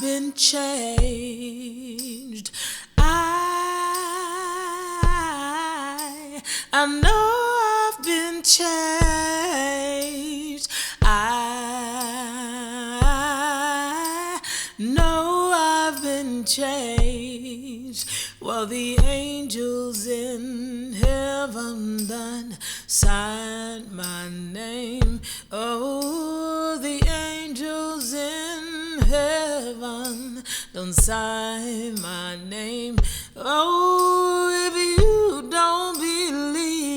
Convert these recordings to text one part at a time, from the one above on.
been changed. I know I've been changed. I know I've been changed. Well, the angels in heaven done signed my name. Oh, the angels in heaven done sign my name. Oh, if you don't believe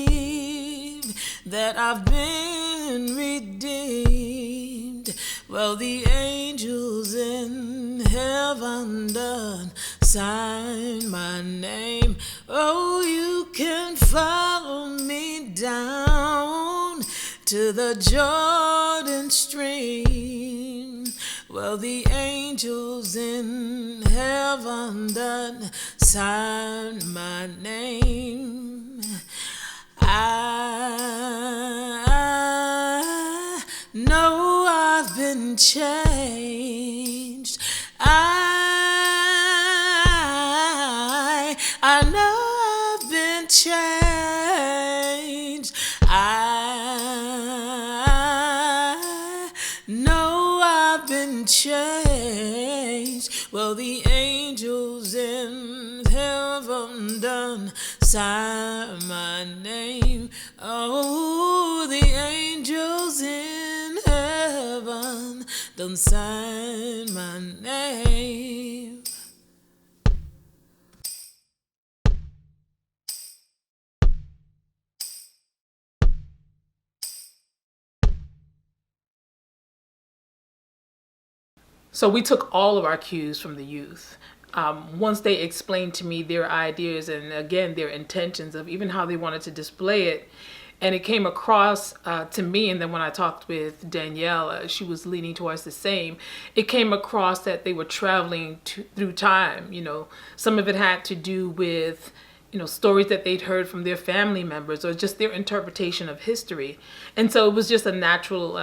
that I've been redeemed, well, the angels in heaven done sign my name. Oh, you can follow me down to the Jordan stream. Well, the angels in heaven done sign my name. I know I've been changed. I know I've been changed. I know I've been changed. Well, the angels in heaven done sign my name. Oh, the angels in heaven done sign my name. So we took all of our cues from the youth. Once they explained to me their ideas and again their intentions of even how they wanted to display it, and it came across to me, and then when I talked with Danielle, she was leaning towards the same. It came across that they were traveling through time. You know, some of it had to do with, you know, stories that they'd heard from their family members or just their interpretation of history. And so it was just a natural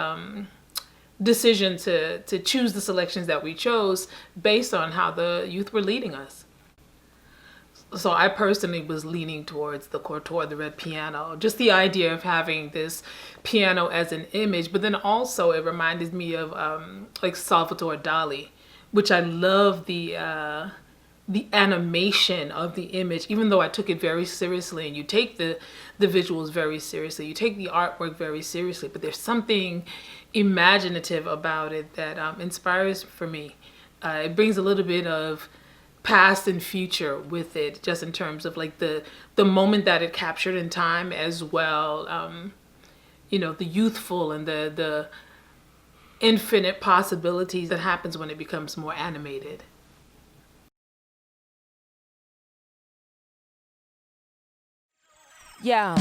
decision to choose the selections that we chose based on how the youth were leading us. So I personally was leaning towards the Curatorial, the red piano, just the idea of having this piano as an image, but then also it reminded me of like Salvatore Dali, which I love the animation of the image, even though I took it very seriously, and you take the visuals very seriously, you take the artwork very seriously, but there's something imaginative about it that inspires for me. It brings a little bit of past and future with it, just in terms of like the moment that it captured in time, as well, you know, the youthful and the infinite possibilities that happens when it becomes more animated. Yeah.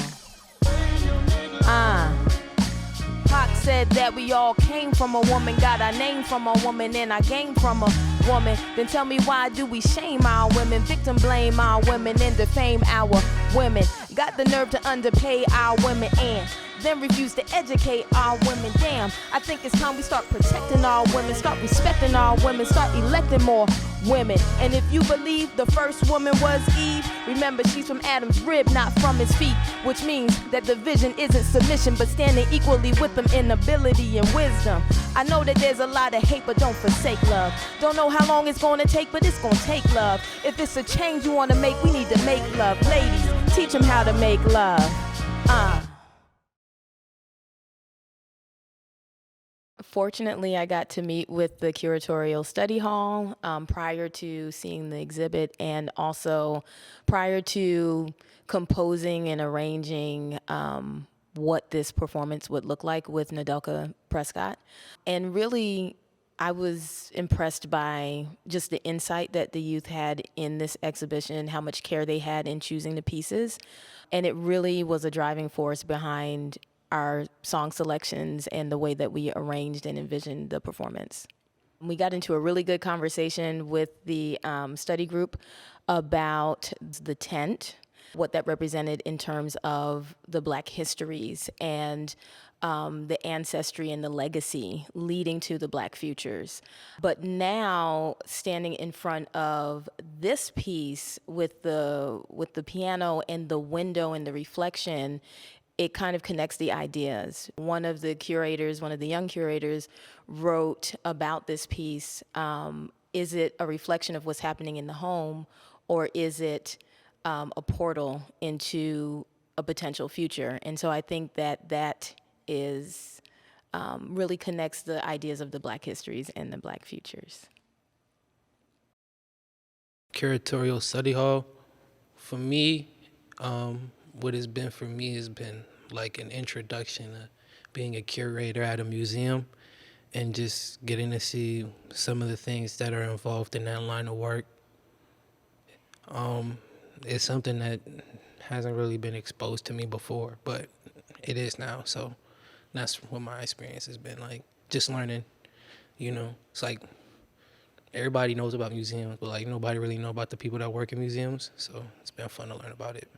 Pac said that we all came from a woman, got our name from a woman, and I came from a woman. Then tell me, why do we shame our women, victim blame our women, and defame our women? Got the nerve to underpay our women and then refuse to educate our women. Damn, I think it's time we start protecting our women, start respecting our women, start electing more women. And if you believe the first woman was Eve, remember she's from Adam's rib, not from his feet, which means that the vision isn't submission, but standing equally with them in ability and wisdom. I know that there's a lot of hate, but don't forsake love. Don't know how long it's gonna take, but it's gonna take love. If it's a change you wanna make, we need to make love. Ladies, teach them how to make love. Fortunately, I got to meet with the Curatorial Study Hall prior to seeing the exhibit, and also prior to composing and arranging what this performance would look like with Nedelka Prescod. And really, I was impressed by just the insight that the youth had in this exhibition, how much care they had in choosing the pieces. And it really was a driving force behind our song selections and the way that we arranged and envisioned the performance. We got into a really good conversation with the study group about the tent, what that represented in terms of the Black histories, and the ancestry and the legacy leading to the Black futures. But now, standing in front of this piece with the piano and the window and the reflection, it kind of connects the ideas. One of the young curators, wrote about this piece. Is it a reflection of what's happening in the home, or is it a portal into a potential future? And so I think that is really connects the ideas of the Black histories and the Black futures. Curatorial study hall, for me, what it's been for me has been like an introduction to being a curator at a museum and just getting to see some of the things that are involved in that line of work. It's something that hasn't really been exposed to me before, but it is now. So that's what my experience has been like, just learning, it's like everybody knows about museums, but like nobody really know about the people that work in museums. So it's been fun to learn about it.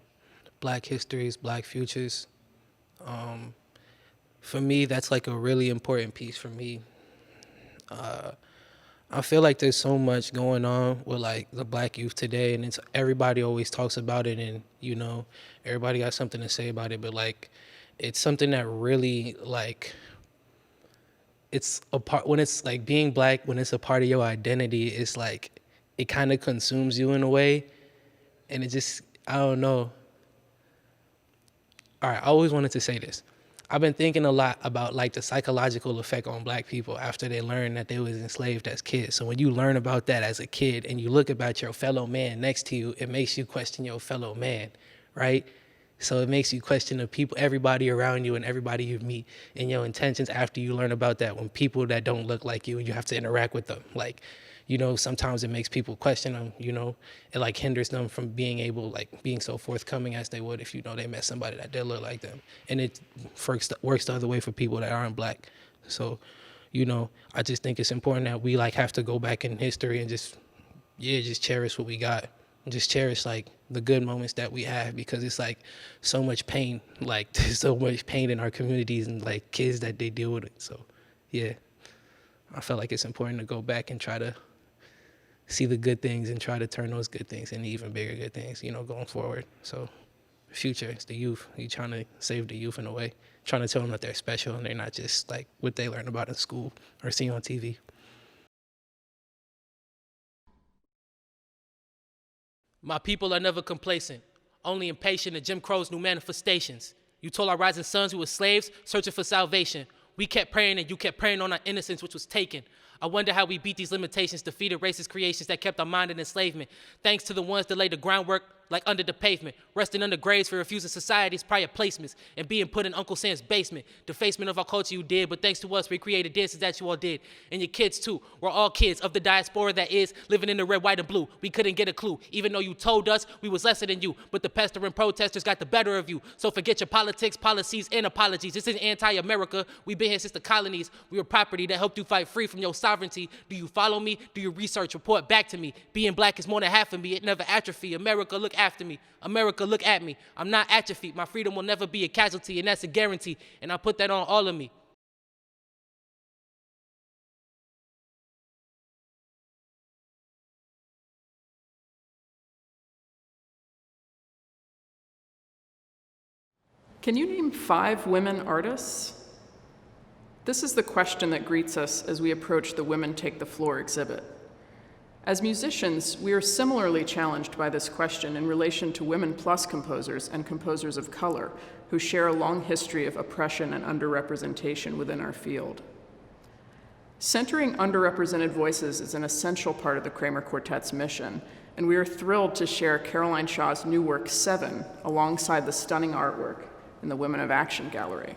Black histories, Black futures. For me, that's like a really important piece for me. I feel like there's so much going on with like the Black youth today, and everybody always talks about it, and everybody got something to say about it, but like it's something that really like it's a part, when it's like being Black, when it's a part of your identity, it's like it kind of consumes you in a way, and it just, I don't know. All right, I always wanted to say this. I've been thinking a lot about like the psychological effect on Black people after they learn that they was enslaved as kids. So when you learn about that as a kid and you look about your fellow man next to you, it makes you question your fellow man, right? So it makes you question the people, everybody around you and everybody you meet, and your intentions after you learn about that when people that don't look like you and you have to interact with them. Like, sometimes it makes people question them, it like hinders them from being able, like being so forthcoming as they would if, they met somebody that did look like them. And it works the other way for people that aren't Black. So, I just think it's important that we like have to go back in history and just cherish what we got. And just cherish like the good moments that we have, because it's like so much pain, like there's so much pain in our communities and like kids that they deal with it. So, yeah, I feel like it's important to go back and try to see the good things and try to turn those good things into even bigger good things, going forward. So the future, it's the youth. You're trying to save the youth in a way, trying to tell them that they're special and they're not just like what they learn about in school or see on TV. My people are never complacent, only impatient at Jim Crow's new manifestations. You told our rising sons we were slaves searching for salvation. We kept praying and you kept praying on our innocence, which was taken. I wonder how we beat these limitations, defeated racist creations that kept our mind in enslavement. Thanks to the ones that laid the groundwork like under the pavement, resting under graves for refusing society's prior placements and being put in Uncle Sam's basement. Defacement of our culture you did, but thanks to us, we created dances that you all did. And your kids too. We're all kids of the diaspora that is living in the red, white, and blue. We couldn't get a clue, even though you told us we was lesser than you, but the pestering protesters got the better of you. So forget your politics, policies, and apologies. This isn't anti-America. We've been here since the colonies. We were property that helped you fight free from your sovereignty. Do you follow me? Do you research? Report back to me. Being Black is more than half of me. It never atrophy. America, look after me. America, look at me. I'm not at your feet. My freedom will never be a casualty, and that's a guarantee. And I put that on all of me. Can you name 5 women artists? This is the question that greets us as we approach the Women Take the Floor exhibit. As musicians, we are similarly challenged by this question in relation to women plus composers and composers of color who share a long history of oppression and underrepresentation within our field. Centering underrepresented voices is an essential part of the Kramer Quartet's mission, and we are thrilled to share Caroline Shaw's new work, 7, alongside the stunning artwork in the Women of Action Gallery.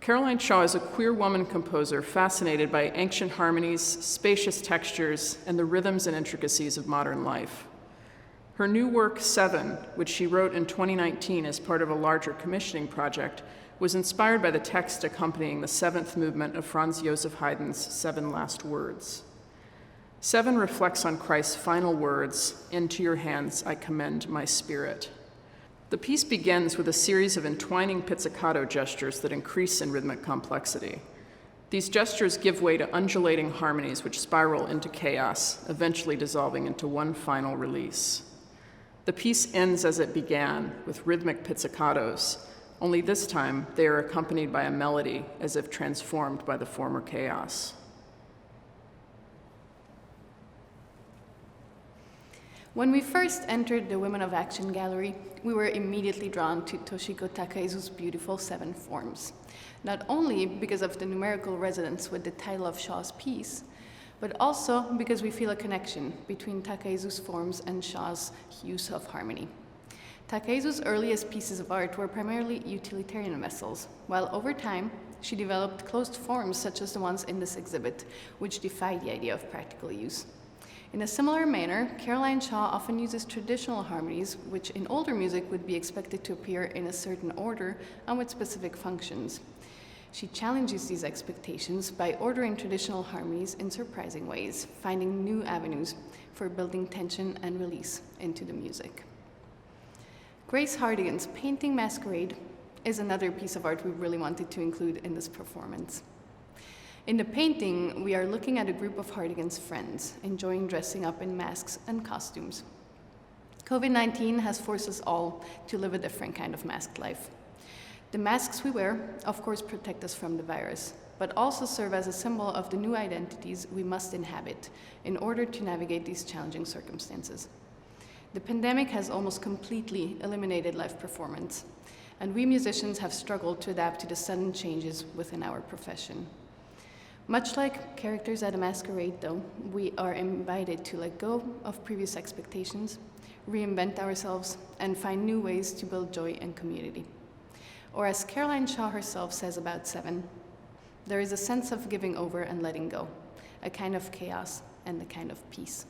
Caroline Shaw is a queer woman composer fascinated by ancient harmonies, spacious textures, and the rhythms and intricacies of modern life. Her new work, 7, which she wrote in 2019 as part of a larger commissioning project, was inspired by the text accompanying the 7th movement of Franz Joseph Haydn's 7 Last Words. 7 reflects on Christ's final words, "Into your hands I commend my spirit." The piece begins with a series of entwining pizzicato gestures that increase in rhythmic complexity. These gestures give way to undulating harmonies which spiral into chaos, eventually dissolving into one final release. The piece ends as it began, with rhythmic pizzicatos, only this time they are accompanied by a melody as if transformed by the former chaos. When we first entered the Women of Action gallery, we were immediately drawn to Toshiko Takaizu's beautiful 7 forms, not only because of the numerical resonance with the title of Shaw's piece, but also because we feel a connection between Takaizu's forms and Shaw's use of harmony. Takaizu's earliest pieces of art were primarily utilitarian vessels, while over time, she developed closed forms such as the ones in this exhibit, which defy the idea of practical use. In a similar manner, Caroline Shaw often uses traditional harmonies, which in older music would be expected to appear in a certain order and with specific functions. She challenges these expectations by ordering traditional harmonies in surprising ways, finding new avenues for building tension and release into the music. Grace Hardigan's painting Masquerade is another piece of art we really wanted to include in this performance. In the painting, we are looking at a group of Hardigan's friends, enjoying dressing up in masks and costumes. COVID-19 has forced us all to live a different kind of masked life. The masks we wear, of course, protect us from the virus, but also serve as a symbol of the new identities we must inhabit in order to navigate these challenging circumstances. The pandemic has almost completely eliminated live performance, and we musicians have struggled to adapt to the sudden changes within our profession. Much like characters at a masquerade, though, we are invited to let go of previous expectations, reinvent ourselves, and find new ways to build joy and community. Or as Caroline Shaw herself says about 7, there is a sense of giving over and letting go, a kind of chaos and a kind of peace.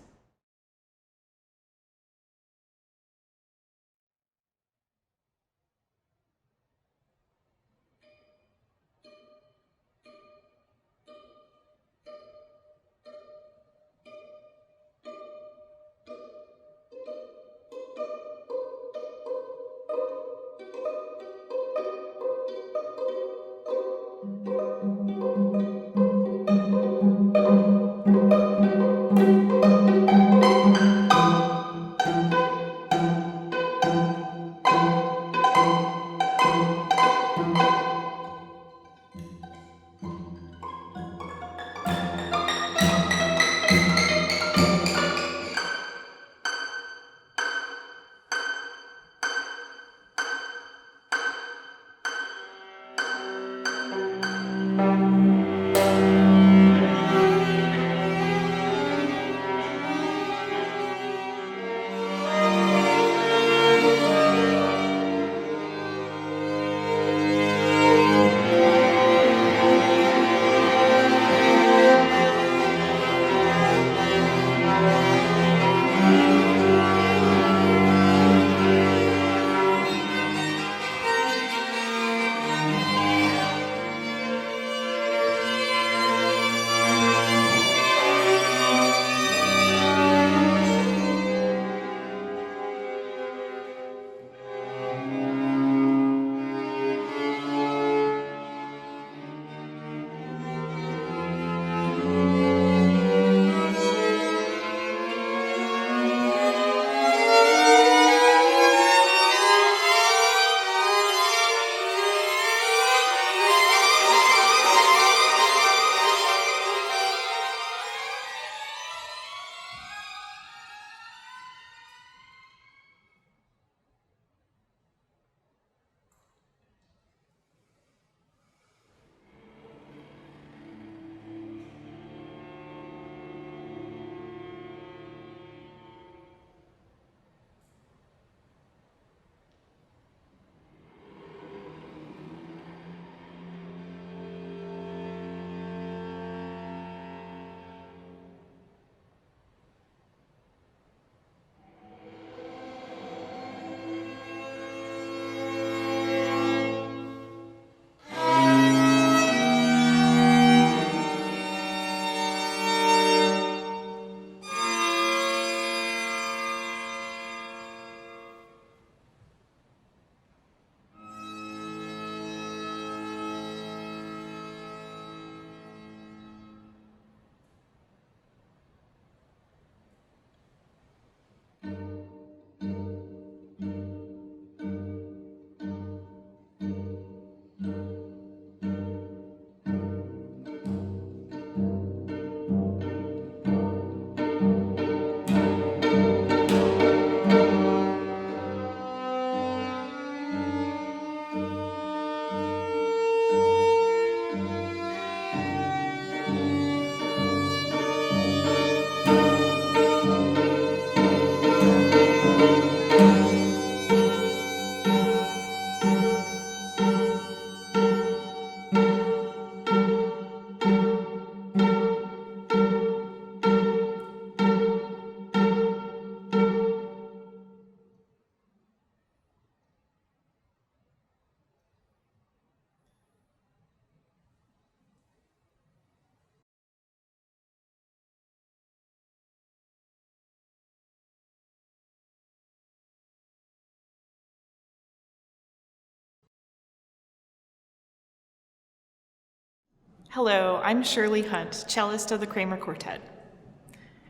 Hello, I'm Shirley Hunt, cellist of the Kramer Quartet.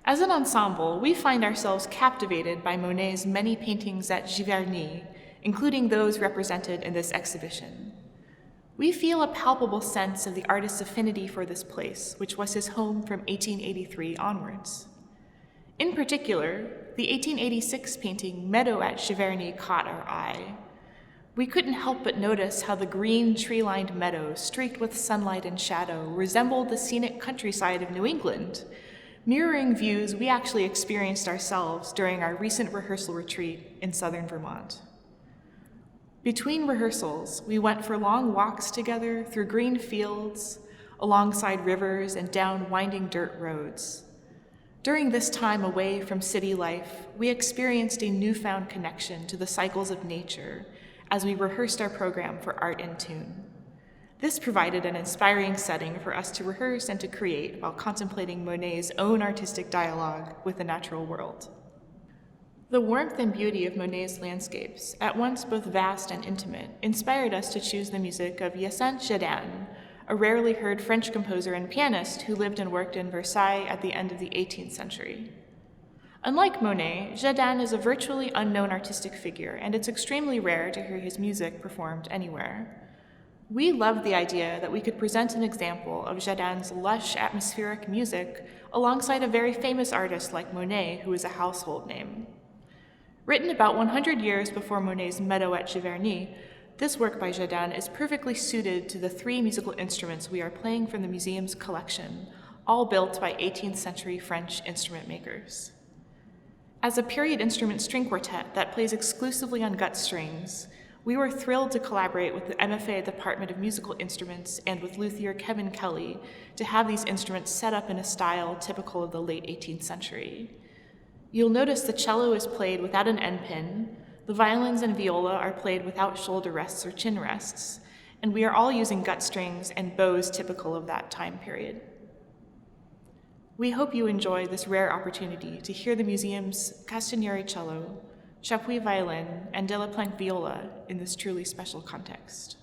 As an ensemble, we find ourselves captivated by Monet's many paintings at Giverny, including those represented in this exhibition. We feel a palpable sense of the artist's affinity for this place, which was his home from 1883 onwards. In particular, the 1886 painting Meadow at Giverny caught our eye. We couldn't help but notice how the green tree-lined meadow, streaked with sunlight and shadow, resembled the scenic countryside of New England, mirroring views we actually experienced ourselves during our recent rehearsal retreat in southern Vermont. Between rehearsals, we went for long walks together through green fields, alongside rivers, and down winding dirt roads. During this time away from city life, we experienced a newfound connection to the cycles of nature as we rehearsed our program for Art in Tune. This provided an inspiring setting for us to rehearse and to create while contemplating Monet's own artistic dialogue with the natural world. The warmth and beauty of Monet's landscapes, at once both vast and intimate, inspired us to choose the music of Hyacinthe Cezanne, a rarely heard French composer and pianist who lived and worked in Versailles at the end of the 18th century. Unlike Monet, Cezanne is a virtually unknown artistic figure, and it's extremely rare to hear his music performed anywhere. We loved the idea that we could present an example of Cezanne's lush, atmospheric music alongside a very famous artist like Monet, who is a household name. Written about 100 years before Monet's Meadow at Giverny, this work by Cezanne is perfectly suited to the 3 musical instruments we are playing from the museum's collection, all built by 18th century French instrument makers. As a period instrument string quartet that plays exclusively on gut strings, we were thrilled to collaborate with the MFA Department of Musical Instruments and with luthier Kevin Kelly to have these instruments set up in a style typical of the late 18th century. You'll notice the cello is played without an end pin, the violins and viola are played without shoulder rests or chin rests, and we are all using gut strings and bows typical of that time period. We hope you enjoy this rare opportunity to hear the museum's Castagnieri cello, Chapuis violin, and Delaplanque viola in this truly special context.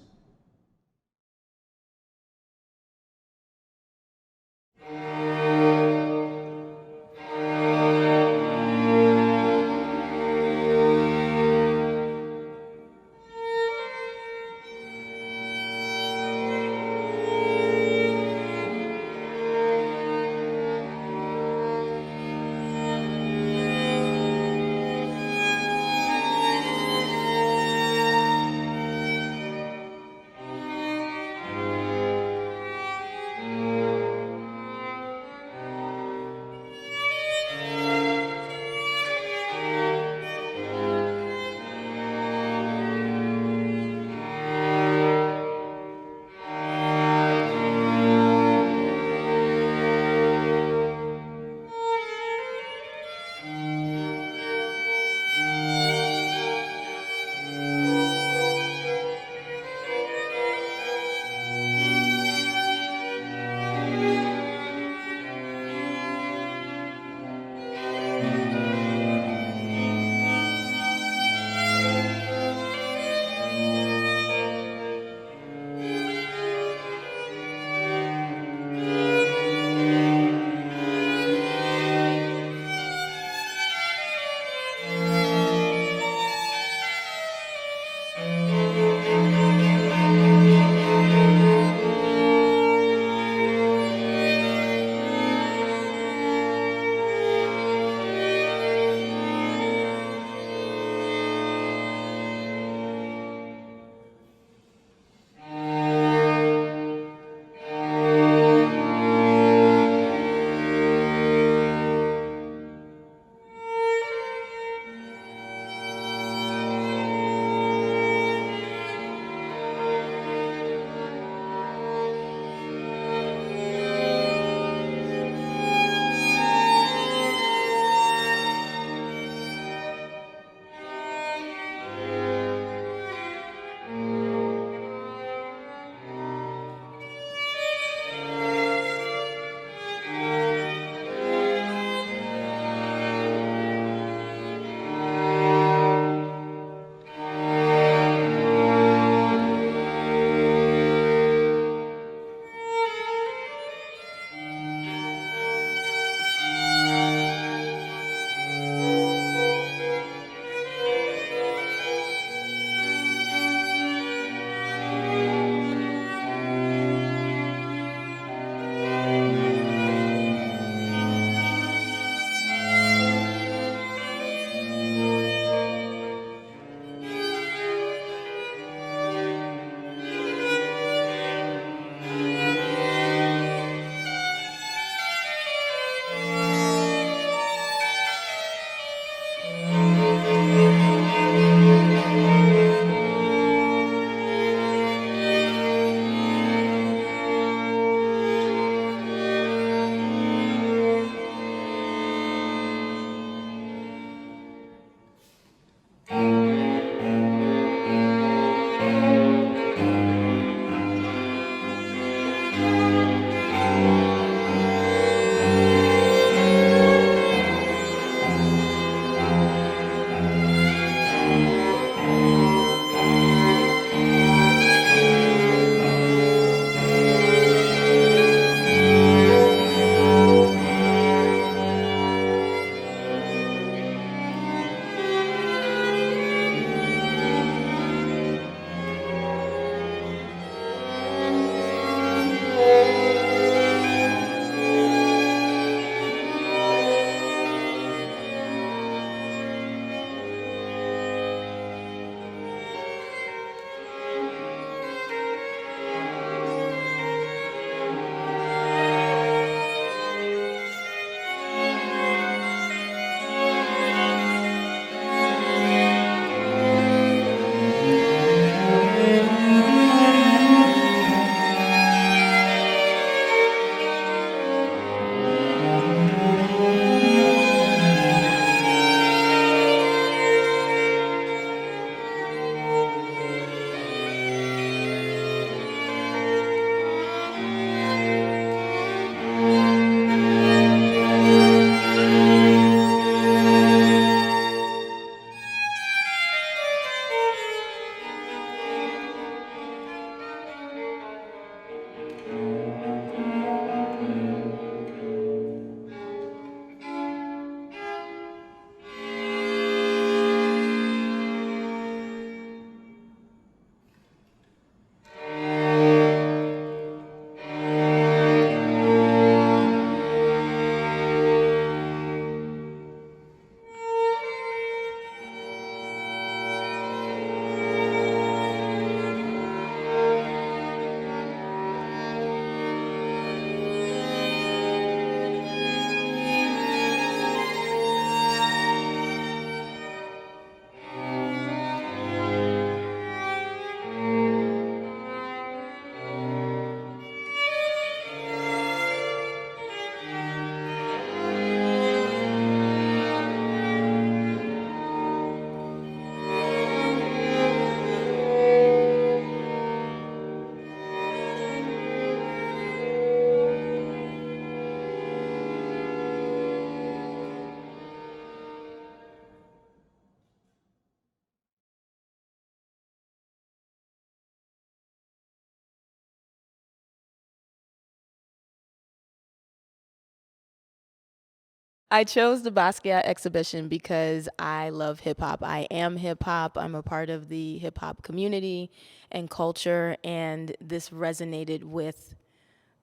I chose the Basquiat exhibition because I love hip hop. I am hip hop. I'm a part of the hip hop community and culture, and this resonated with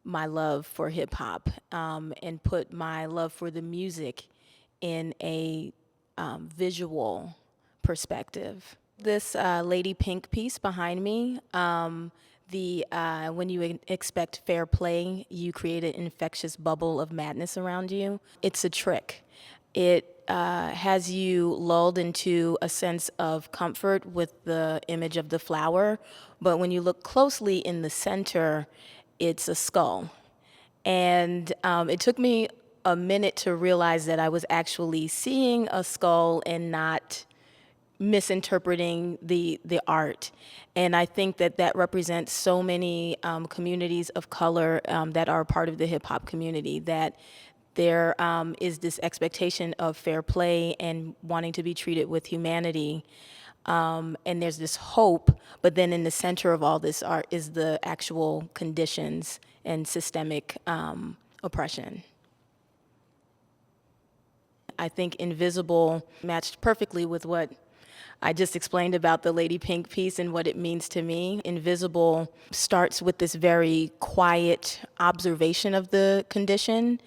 my love for hip hop, and put my love for the music in a visual perspective. This Lady Pink piece behind me, when you expect fair play, you create an infectious bubble of madness around you. It's a trick. It has you lulled into a sense of comfort with the image of the flower, but when you look closely in the center, it's a skull. And it took me a minute to realize that I was actually seeing a skull and not misinterpreting the art. And I think that that represents so many communities of color that are part of the hip hop community, that there is this expectation of fair play and wanting to be treated with humanity. And there's this hope, but then in the center of all this art is the actual conditions and systemic oppression. I think Invisible matched perfectly with what I just explained about the Lady Pink piece and what it means to me. Invisible starts with this very quiet observation of the condition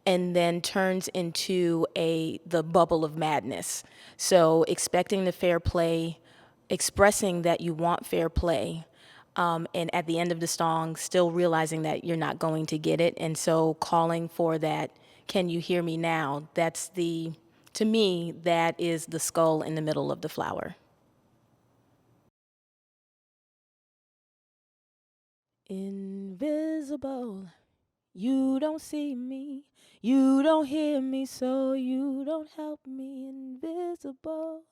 and then turns into the bubble of madness. So expecting the fair play, expressing that you want fair play, and at the end of the song, still realizing that you're not going to get it. And so calling for that, can you hear me now? To me, that is the skull in the middle of the flower. Invisible, you don't see me, you don't hear me, so you don't help me. Invisible,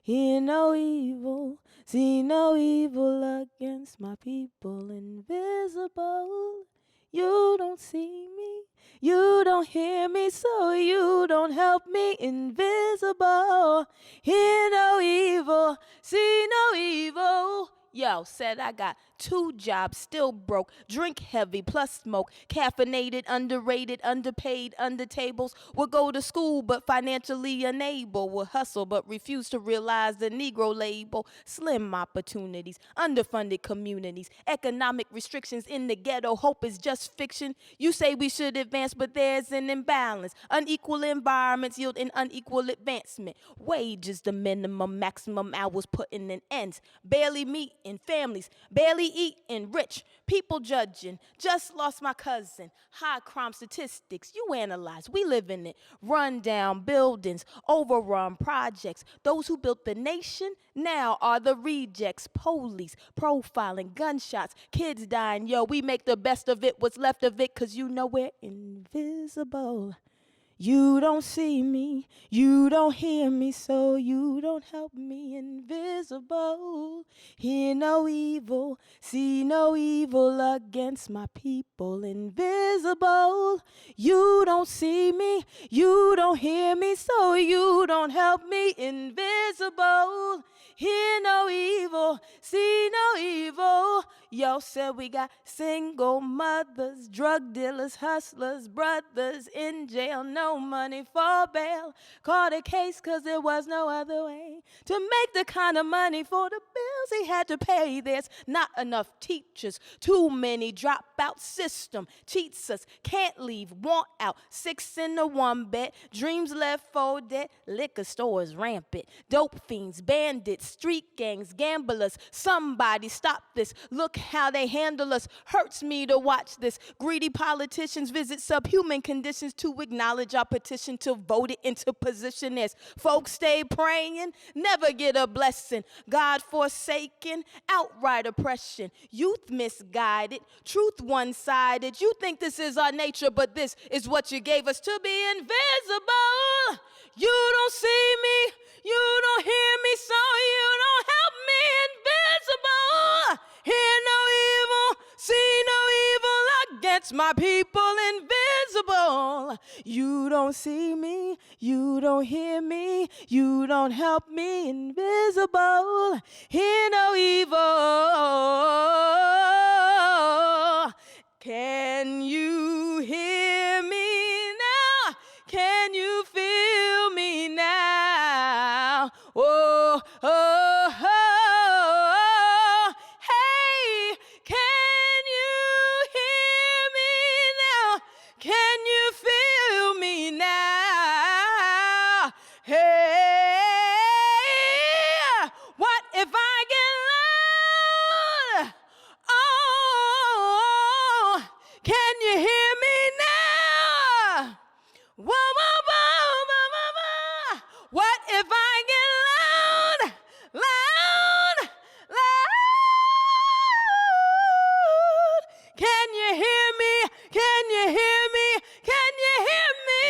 hear no evil, see no evil against my people. Invisible, you don't see me, you don't hear me, so you don't help me. Invisible, hear no evil, see no evil. Yo, said I got 2 jobs, still broke, drink heavy, plus smoke, caffeinated, underrated, underpaid, under tables, would go to school but financially unable, would hustle but refuse to realize the Negro label, slim opportunities, underfunded communities, economic restrictions in the ghetto, hope is just fiction. You say we should advance, but there's an imbalance, unequal environments yield an unequal advancement, wages the minimum, maximum hours putting in ends, barely meet in families, barely eating, rich people judging. Just lost my cousin. High crime statistics, you analyze, we live in it. Run down buildings, overrun projects. Those who built the nation now are the rejects. Police, profiling, gunshots, kids dying. Yo, we make the best of it, what's left of it, cause you know we're invisible. You don't see me, you don't hear me, so you don't help me. Invisible, hear no evil, see no evil against my people. Invisible, you don't see me, you don't hear me, so you don't help me. Invisible, hear no evil, see no evil. Yo, said we got single mothers, drug dealers, hustlers, brothers in jail, no money for bail. Caught a case cause there was no other way to make the kind of money for the bills he had to pay. There's not enough teachers, too many dropout system cheats us, can't leave, want out, 6 in the 1 bed, dreams left for dead, liquor stores rampant, dope fiends, bandits, street gangs, gamblers. Somebody stop this, look how they handle us, hurts me to watch this. Greedy politicians visit subhuman conditions to acknowledge our petition to vote it into position as folks stay praying, never get a blessing. God forsaken, outright oppression, youth misguided, truth one-sided. You think this is our nature, but this is what you gave us to be invisible. You don't see me, you don't hear me, so you don't help me. Invisible, hear no evil, see no evil against my people. Invisible, you don't see me, you don't hear me, you don't help me. Invisible, hear no evil. Can you hear me now? Can you oh, oh. Hey, can you hear me now? Can you feel me now? Hey, what if I get loud? Oh, can you hear me now? Whoa, whoa, whoa, whoa, whoa, whoa. What if I get loud, loud, loud? Can you hear me? Can you hear me? Can you hear me?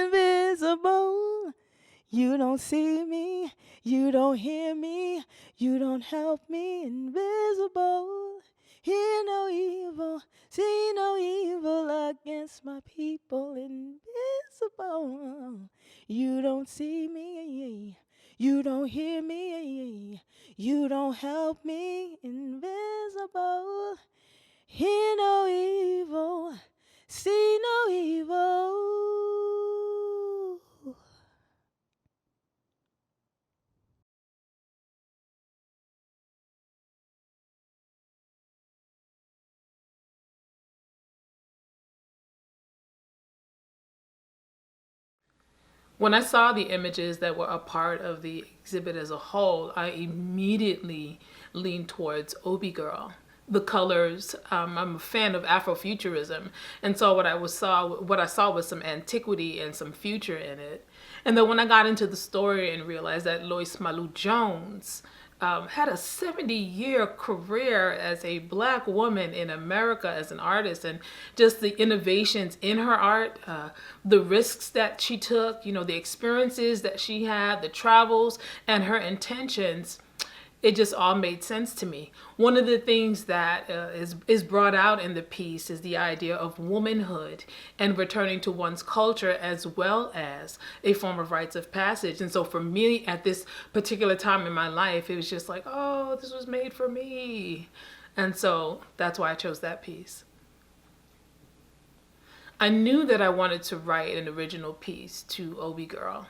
Invisible. You don't see me. You don't hear me. You don't help me. Invisible. Hear no evil. See no evil against my people. Invisible. You don't see me. You don't hear me. You don't help me. Invisible. Hear no evil. See no evil. When I saw the images that were a part of the exhibit as a whole, I immediately leaned towards Obi Girl. The colors, I'm a fan of Afrofuturism, and so what I saw was some antiquity and some future in it. And then when I got into the story and realized that Lois Mailou Jones had a 70-year career as a Black woman in America as an artist, and just the innovations in her art, the risks that she took, the experiences that she had, the travels, and her intentions, it just all made sense to me. One of the things that is brought out in the piece is the idea of womanhood and returning to one's culture as well as a form of rites of passage. And so for me at this particular time in my life, it was just like, oh, this was made for me. And so that's why I chose that piece. I knew that I wanted to write an original piece to Obi Girl.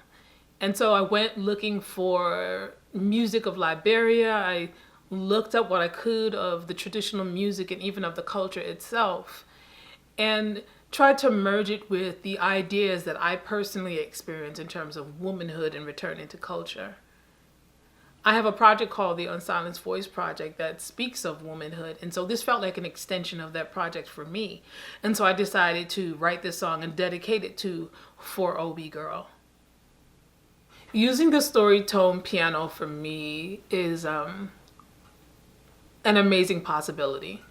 And so I went looking for music of Liberia. I looked up what I could of the traditional music and even of the culture itself, and tried to merge it with the ideas that I personally experience in terms of womanhood and returning to culture. I have a project called the Unsilenced Voice Project that speaks of womanhood, and so this felt like an extension of that project for me. And so I decided to write this song and dedicate it for Obi Girl. Using the story tone piano for me is an amazing possibility.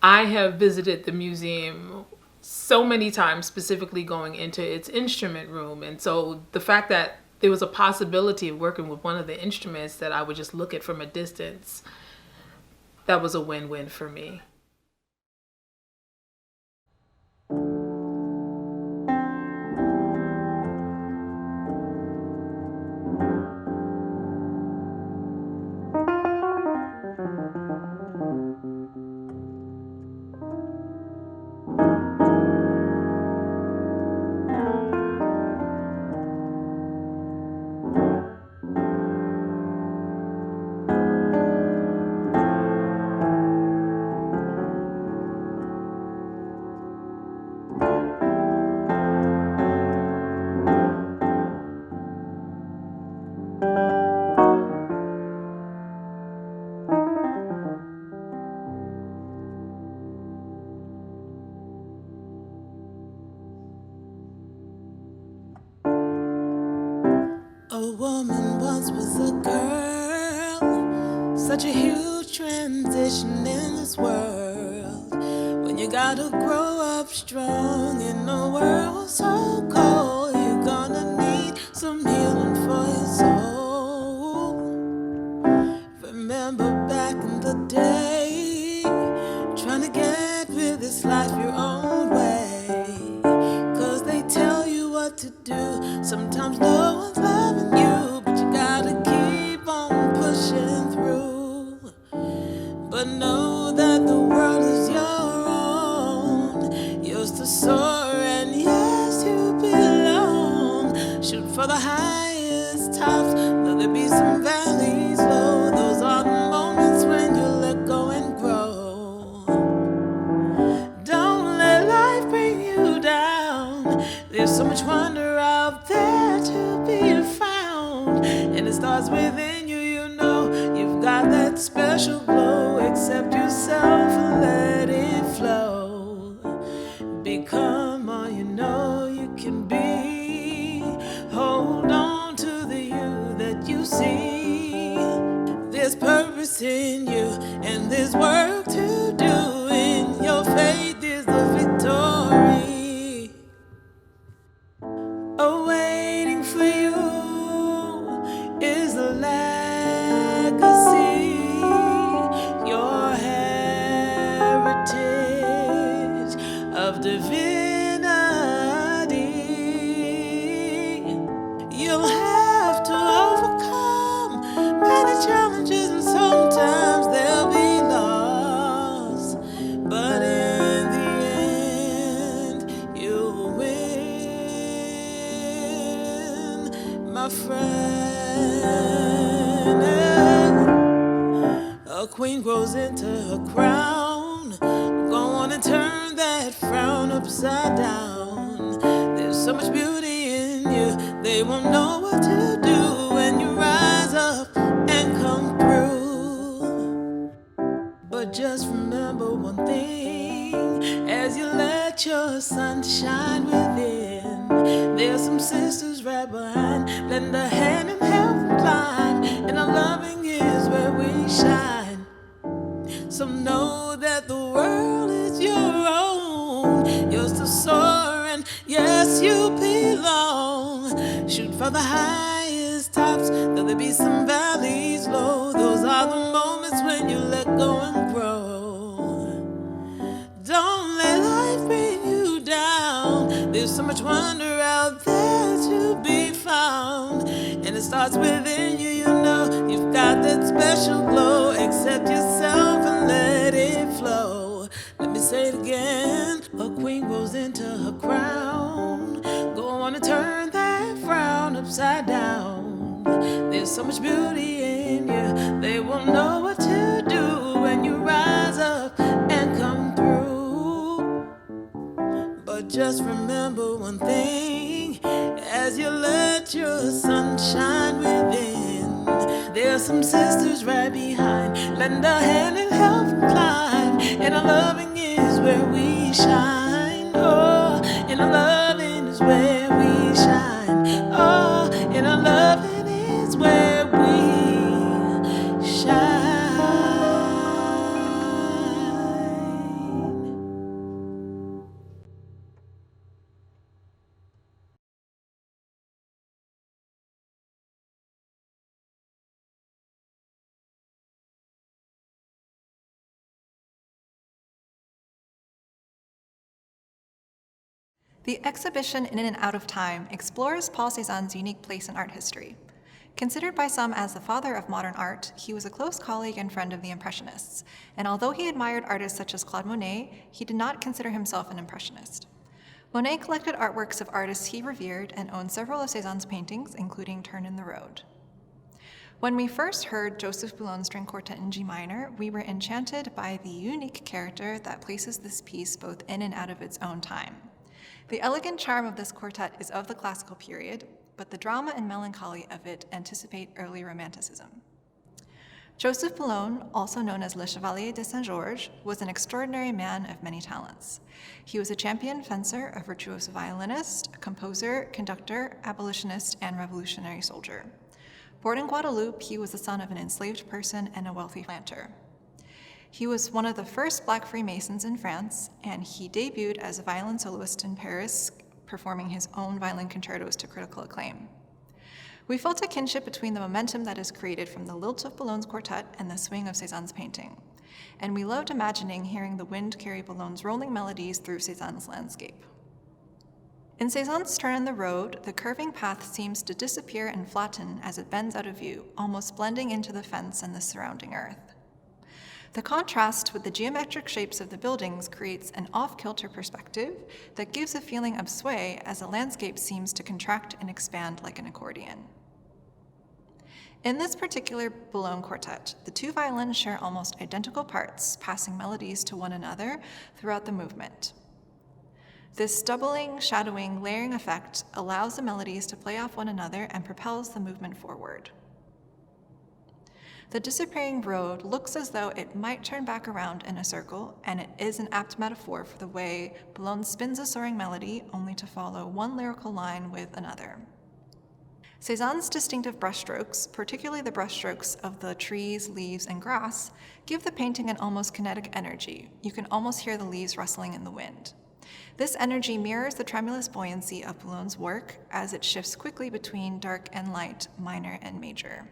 I have visited the museum so many times, specifically going into its instrument room. And so the fact that there was a possibility of working with one of the instruments that I would just look at from a distance, that was a win-win for me. A woman once was a girl, such a huge transition in this world. When you gotta grow up strong in a world so cold, you're gonna need some healing for your soul. Remember back in the day, trying to get with this life your own way, 'cause they tell you what to do. Sometimes no one's loving you, but you gotta keep on pushing through. But know that the world is your own, yours to soar, and yes, you belong. and it starts within you. You know you've got that special glow. Accept yourself and let it flow. Become all you know you can be. Hold on to the you that you see. There's purpose in you, and there's work to do. In your faith is the victory. Awaiting for you is the legacy, your heritage of divinity. You'll have to overcome many challenges, and sometimes they'll be lost, but in the end you'll win, my friend. A queen grows into her crown. Go on and turn that frown upside down. There's so much beauty in you, they won't know what to do when you rise up and come through. But just remember one thing, as you let your sun shine within, there's some sisters right behind. Lend a hand and help them climb, and our loving is where we shine. So know that the world is your own, yours to soar, and yes, you belong. Shoot for the highest tops, though there be some valleys low. Those are the moments when you let go and grow. Don't let life bring you down. There's so much wonder out there to be found, and it starts within you. You know you've got that special glow. Accept yourself and let it flow. Let me say it again. A queen grows into her crown. Go on and turn that frown upside down. There's so much beauty in you, they won't know what to do when you rise up and come through. But just remember one thing, as you let your sun shine within, there's some sisters right behind. Lend a hand and help them climb, and our loving is where we shine. Oh, and our loving is where we shine. Oh, and our loving is where we shine. The exhibition In and Out of Time explores Paul Cézanne's unique place in art history. Considered by some as the father of modern art, he was a close colleague and friend of the Impressionists, and although he admired artists such as Claude Monet, he did not consider himself an Impressionist. Monet collected artworks of artists he revered and owned several of Cézanne's paintings, including Turn in the Road. When we first heard Joseph Boulon's String Quartet in G minor, we were enchanted by the unique character that places this piece both in and out of its own time. The elegant charm of this quartet is of the classical period, but the drama and melancholy of it anticipate early Romanticism. Joseph Boulon, also known as Le Chevalier de Saint-Georges, was an extraordinary man of many talents. He was a champion fencer, a virtuoso violinist, a composer, conductor, abolitionist, and revolutionary soldier. Born in Guadeloupe, he was the son of an enslaved person and a wealthy planter. He was one of the first Black Freemasons in France, and he debuted as a violin soloist in Paris, performing his own violin concertos to critical acclaim. We felt a kinship between the momentum that is created from the lilt of Boulon's quartet and the swing of Cézanne's painting, and we loved imagining hearing the wind carry Boulon's rolling melodies through Cézanne's landscape. In Cézanne's Turn in the Road, the curving path seems to disappear and flatten as it bends out of view, almost blending into the fence and the surrounding earth. The contrast with the geometric shapes of the buildings creates an off-kilter perspective that gives a feeling of sway as the landscape seems to contract and expand like an accordion. In this particular Boulon quartet, the two violins share almost identical parts, passing melodies to one another throughout the movement. This doubling, shadowing, layering effect allows the melodies to play off one another and propels the movement forward. The disappearing road looks as though it might turn back around in a circle, and it is an apt metaphor for the way Boulogne spins a soaring melody only to follow one lyrical line with another. Cezanne's distinctive brushstrokes, particularly the brushstrokes of the trees, leaves, and grass, give the painting an almost kinetic energy. You can almost hear the leaves rustling in the wind. This energy mirrors the tremulous buoyancy of Boulogne's work as it shifts quickly between dark and light, minor and major.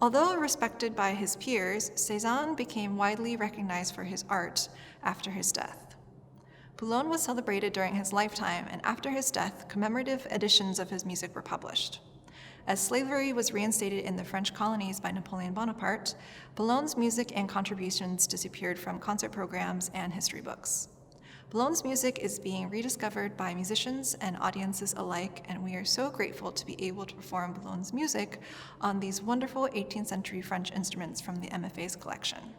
Although respected by his peers, Cezanne became widely recognized for his art after his death. Boulogne was celebrated during his lifetime, and after his death, commemorative editions of his music were published. As slavery was reinstated in the French colonies by Napoleon Bonaparte, Boulogne's music and contributions disappeared from concert programs and history books. Boulogne's music is being rediscovered by musicians and audiences alike, and we are so grateful to be able to perform Boulogne's music on these wonderful 18th century French instruments from the MFA's collection.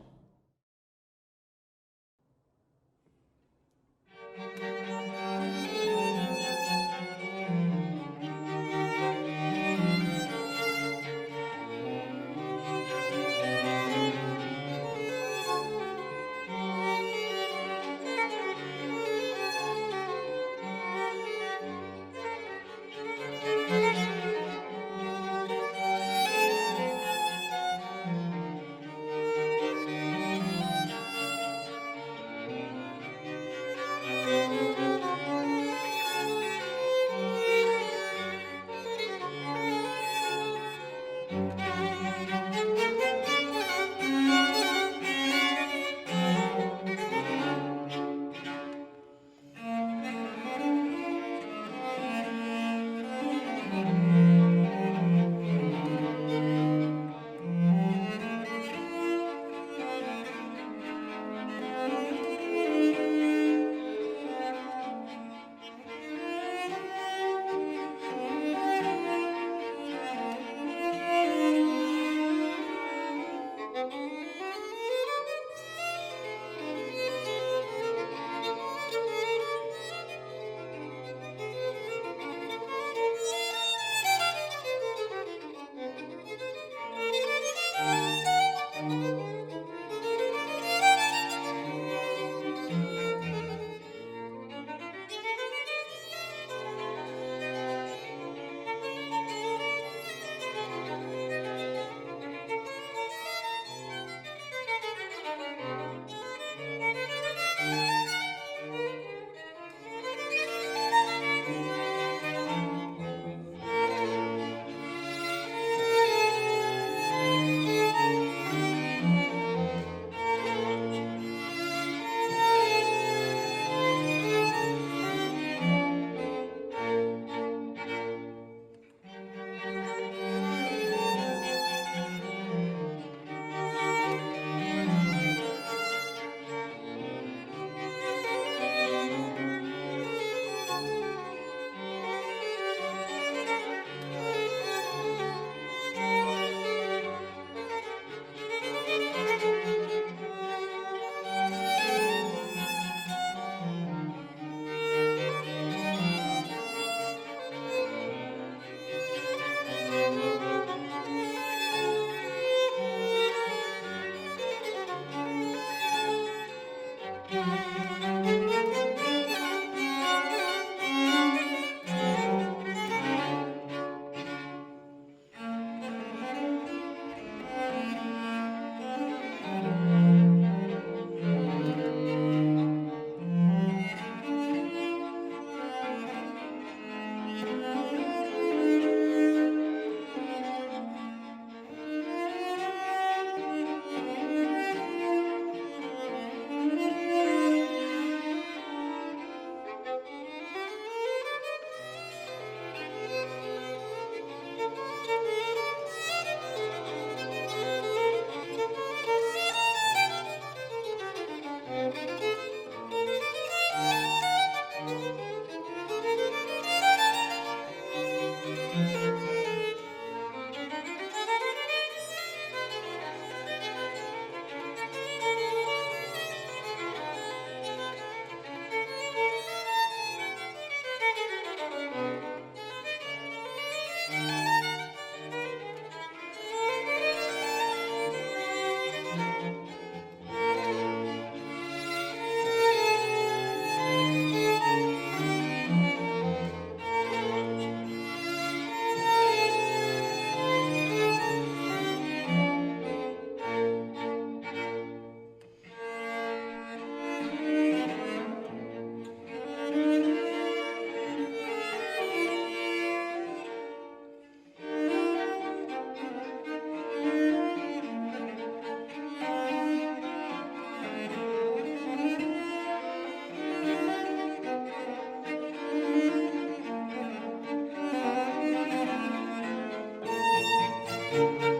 Thank you.